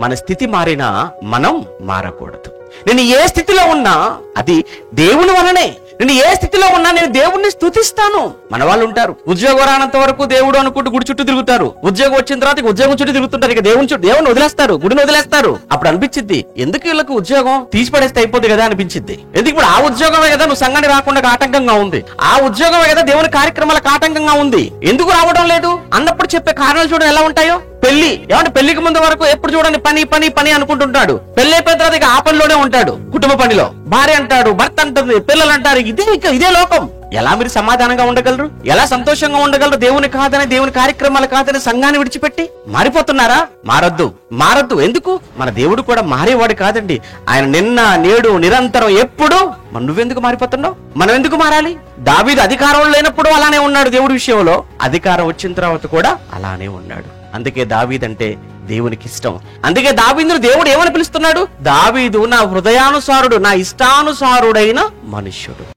మన స్థితి మారినా మనం మారకూడదు. నేను ఏ స్థితిలో ఉన్నా అది దేవుని వలనే. నేను ఏ స్థితిలో ఉన్నా నేను దేవుణ్ణి స్తుతిస్తాను. మన వాళ్ళు ఉంటారు, ఉద్యోగం రానంత వరకు దేవుడు అనుకుంటూ గుడి చుట్టూ తిరుగుతారు. ఉద్యోగం వచ్చిన తర్వాత ఉద్యోగం చుట్టూ తిరుగుతుంటారు. ఇక దేవుని వదిలేస్తారు, గుడిని వదిలేస్తారు. అప్పుడు అనిపించింది, ఎందుకు వీళ్ళకి ఉద్యోగం తీసి పడేస్తే అయిపోద్ది కదా అనిపించింది. ఎందుకు ఇప్పుడు ఆ ఉద్యోగమే కదా నువ్వు సంఘానికి రాకుండా ఆటంకంగా ఉంది, ఆ ఉద్యోగమే కదా దేవుని కార్యక్రమాలకు ఆటంకంగా ఉంది, ఎందుకు రావడం లేదు అన్నప్పుడు చెప్పే కారణాలు చూడడం ఎలా ఉంటాయో. పెళ్లి ఏమంటే పెళ్లికి ముందు వరకు ఎప్పుడు చూడండి పని పని పని అనుకుంటుంటాడు. పెళ్లి అయిపోయిన తర్వాత ఇక ఆ పనిలోనే ఉంటాడు, కుటుంబ పనిలో. భార్య అంటాడు, భర్త అంటుంది, పిల్లలు అంటారు. ఇదే లోకం. ఎలా మీరు సమాధానంగా ఉండగలరు? ఎలా సంతోషంగా ఉండగలరు? దేవుని కాదని, దేవుని కార్యక్రమాలు కాదని సంఘాన్ని విడిచిపెట్టి మారిపోతున్నారా? మారద్దు. ఎందుకు? మన దేవుడు కూడా మారేవాడు కాదండి. ఆయన నిన్న నేడు నిరంతరం ఎప్పుడు. నువ్వెందుకు మారిపోతున్నావు? మనం ఎందుకు మారాలి? దావీదు అధికారం లేనప్పుడు అలానే ఉన్నాడు దేవుడి విషయంలో, అధికారం వచ్చిన తర్వాత కూడా అలానే ఉన్నాడు. అందుకే దావీదంటే దేవునికి ఇష్టం. అందుకే దావీదును దేవుడు ఏమని పిలుస్తున్నాడు? దావీదు నా హృదయానుసారుడు, నా ఇష్టానుసారుడైన మనుష్యుడు.